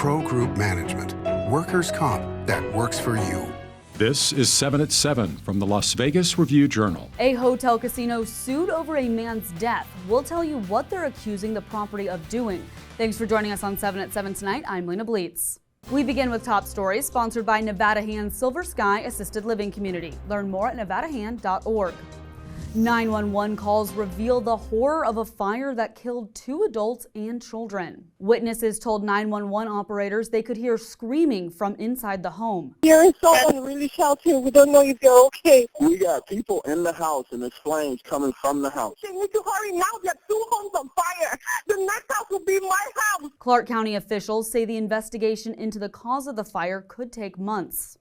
Pro Group Management. Workers' comp that works for you. This is 7 at 7 from the Las Vegas Review-Journal. A hotel casino sued over a man's death. We'll tell you what they're accusing the property of doing. Thanks for joining us on 7 at 7 tonight. I'm Lena Bleetz. We begin with top stories sponsored by Nevada Hand's Silver Sky Assisted Living Community. Learn more at nevadahand.org. 911 calls reveal the horror of a fire that killed 2 adults and children. Witnesses told 911 operators they could hear screaming from inside the home. Hearing someone really shouting, we don't know if they're okay. We got people in the house and there's flames coming from the house. They need to hurry now. There are 2 homes on fire. The next house will be my house. Clark County officials say the investigation into the cause of the fire could take months.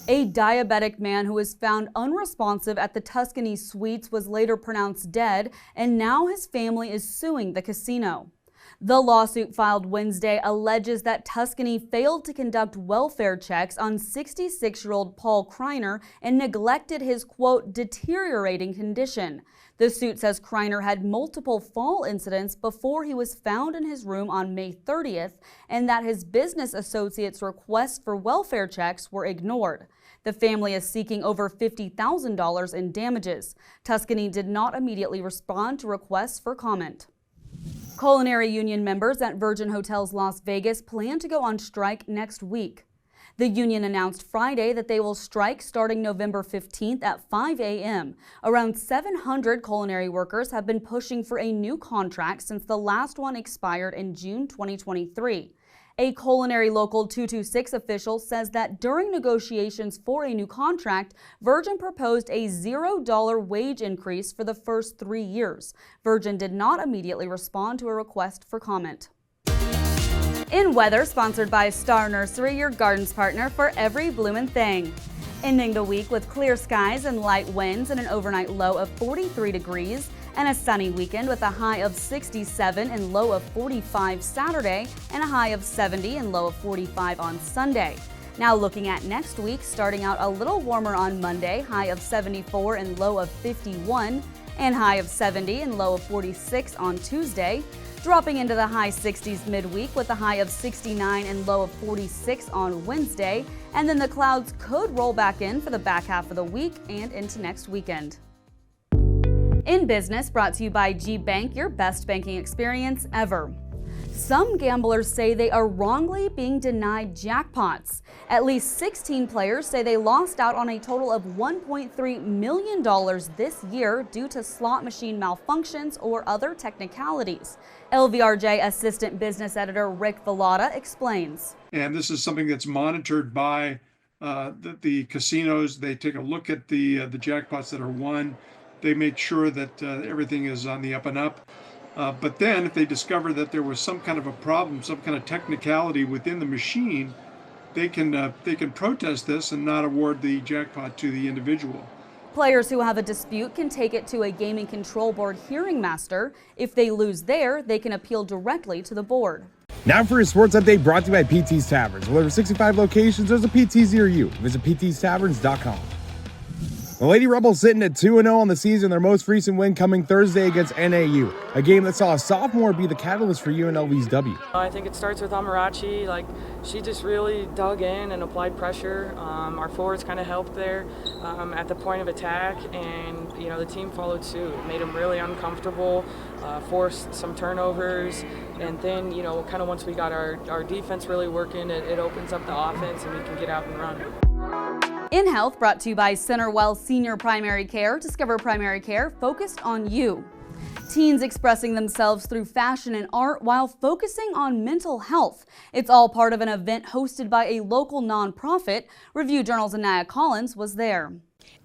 A diabetic man who was found unresponsive at the Tuscany Suites was later pronounced dead, and now his family is suing the casino. The lawsuit filed Wednesday alleges that Tuscany failed to conduct welfare checks on 66-year-old Paul Kreiner and neglected his, quote, deteriorating condition. The suit says Kreiner had multiple fall incidents before he was found in his room on May 30th, and that his business associates' requests for welfare checks were ignored. The family is seeking over $50,000 in damages. Tuscany did not immediately respond to requests for comment. Culinary Union members at Virgin Hotels Las Vegas plan to go on strike next week. The union announced Friday that they will strike starting November 15th at 5 a.m. Around 700 culinary workers have been pushing for a new contract since the last one expired in June 2023. A Culinary Local 226 official says that during negotiations for a new contract, Virgin proposed a $0 wage increase for the first 3 years. Virgin did not immediately respond to a request for comment. In weather, sponsored by Star Nursery, your garden's partner for every bloomin' thing. Ending the week with clear skies and light winds and an overnight low of 43 degrees, and a sunny weekend with a high of 67 and low of 45 Saturday, and a high of 70 and low of 45 on Sunday. Now looking at next week, starting out a little warmer on Monday, high of 74 and low of 51, and high of 70 and low of 46 on Tuesday. Dropping into the high 60s midweek with a high of 69 and low of 46 on Wednesday. And then the clouds could roll back in for the back half of the week and into next weekend. In Business, brought to you by G Bank, your best banking experience ever. Some gamblers say they are wrongly being denied jackpots. At least 16 players say they lost out on a total of $1.3 million this year due to slot machine malfunctions or other technicalities. LVRJ Assistant Business Editor Rick Villada explains. And this is something that's monitored by the casinos. They take a look at the jackpots that are won. They make sure that everything is on the up and up. But then if they discover that there was some kind of a problem, some kind of technicality within the machine, they can protest this and not award the jackpot to the individual. Players who have a dispute can take it to a gaming control board hearing master. If they lose there, they can appeal directly to the board. Now for a sports update brought to you by PT's Taverns. With over 65 locations, there's a PT near you. Visit ptstaverns.com. The Lady Rebels sitting at 2-0 on the season, their most recent win coming Thursday against NAU, a game that saw a sophomore be the catalyst for UNLV's W. I think it starts with Amarachi. She just really dug in and applied pressure. Our forwards kind of helped there at the point of attack, and the team followed suit. It made them really uncomfortable, forced some turnovers, and then kind of once we got our defense really working, it opens up the offense and we can get out and run. In Health, brought to you by Centerwell Senior Primary Care. Discover primary care focused on you. Teens expressing themselves through fashion and art while focusing on mental health. It's all part of an event hosted by a local nonprofit. Review Journal's Anaya Collins was there.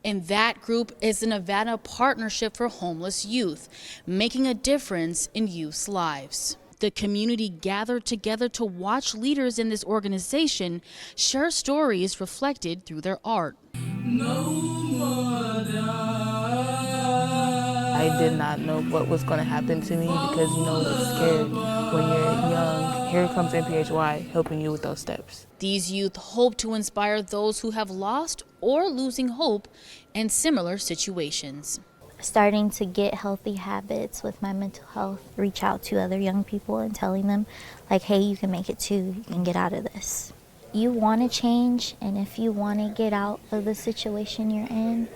And that group is the Nevada Partnership for Homeless Youth, making a difference in youth's lives. The community gathered together to watch leaders in this organization share stories reflected through their art. I did not know what was going to happen to me because, it's scary when you're young. Here comes NPHY helping you with those steps. These youth hope to inspire those who have lost or losing hope in similar situations. starting to get healthy habits with my mental health, reach out to other young people and telling them, like, hey, you can make it too, you can get out of this. You want to change, and if you want to get out of the situation you're in,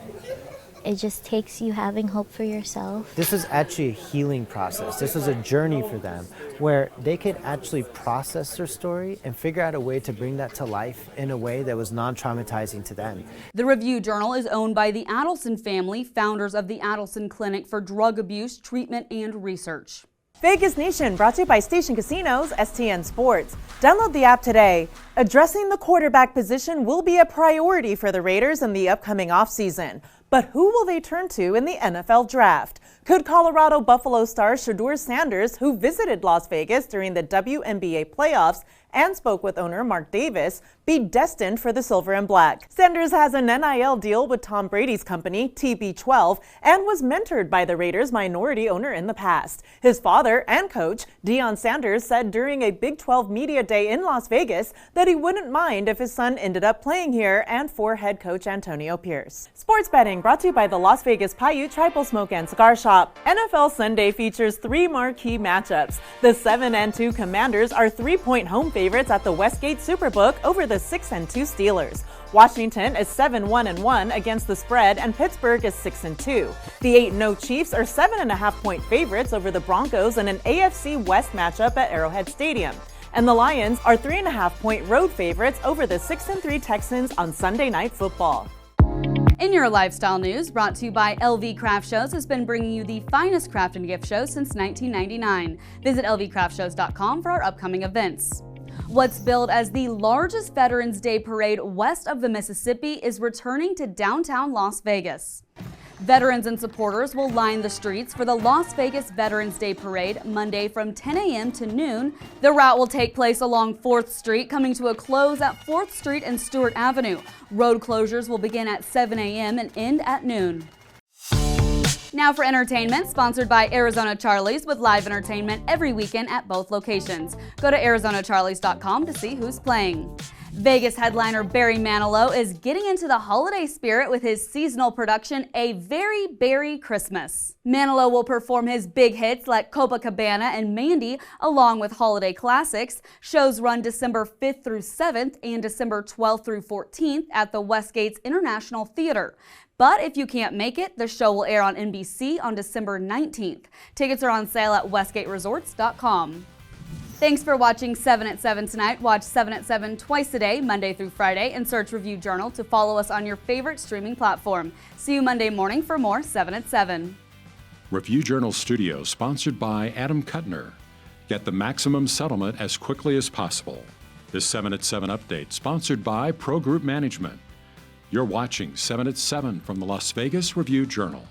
it just takes you having hope for yourself. This was actually a healing process. This was a journey for them where they could actually process their story and figure out a way to bring that to life in a way that was non-traumatizing to them. The Review-Journal is owned by the Adelson family, founders of the Adelson Clinic for Drug Abuse Treatment and Research. Vegas Nation brought to you by Station Casinos, STN Sports. Download the app today. Addressing the quarterback position will be a priority for the Raiders in the upcoming offseason. But who will they turn to in the NFL Draft? Could Colorado Buffalo star Shedeur Sanders, who visited Las Vegas during the WNBA playoffs and spoke with owner Mark Davis, be destined for the silver and black? Sanders has an NIL deal with Tom Brady's company, TB12, and was mentored by the Raiders' minority owner in the past. His father and coach, Deion Sanders, said during a Big 12 media day in Las Vegas that he wouldn't mind if his son ended up playing here and for head coach Antonio Pierce. Sports betting brought to you by the Las Vegas Paiute Tribal Smoke and Cigar Shop. NFL Sunday features 3 marquee matchups. The 7-2 Commanders are 3-point home favorites at the Westgate Superbook over the 6-2 Steelers. Washington is 7-1-1 against the spread, and Pittsburgh is 6-2. The 8-0 Chiefs are 7.5-point favorites over the Broncos in an AFC West matchup at Arrowhead Stadium. And the Lions are 3.5-point road favorites over the 6-3 Texans on Sunday Night Football. In your lifestyle news, brought to you by LV Craft Shows, has been bringing you the finest craft and gift shows since 1999. Visit lvcraftshows.com for our upcoming events. What's billed as the largest Veterans Day parade west of the Mississippi is returning to downtown Las Vegas. Veterans and supporters will line the streets for the Las Vegas Veterans Day Parade Monday from 10 a.m. to noon. The route will take place along 4th Street, coming to a close at 4th Street and Stewart Avenue. Road closures will begin at 7 a.m. and end at noon. Now for entertainment, sponsored by Arizona Charlie's, with live entertainment every weekend at both locations. Go to ArizonaCharlies.com to see who's playing. Vegas headliner Barry Manilow is getting into the holiday spirit with his seasonal production, A Very Berry Christmas. Manilow will perform his big hits like Copacabana and Mandy, along with holiday classics. Shows run December 5th through 7th and December 12th through 14th at the Westgate's International Theater. But if you can't make it, the show will air on NBC on December 19th. Tickets are on sale at westgateresorts.com. Thanks for watching 7 at 7 tonight. Watch 7 at 7 twice a day, Monday through Friday, and search Review Journal to follow us on your favorite streaming platform. See you Monday morning for more 7 at 7. Review Journal Studio, sponsored by Adam Kuttner. Get the maximum settlement as quickly as possible. This 7 at 7 update, sponsored by Pro Group Management. You're watching 7 at 7 from the Las Vegas Review Journal.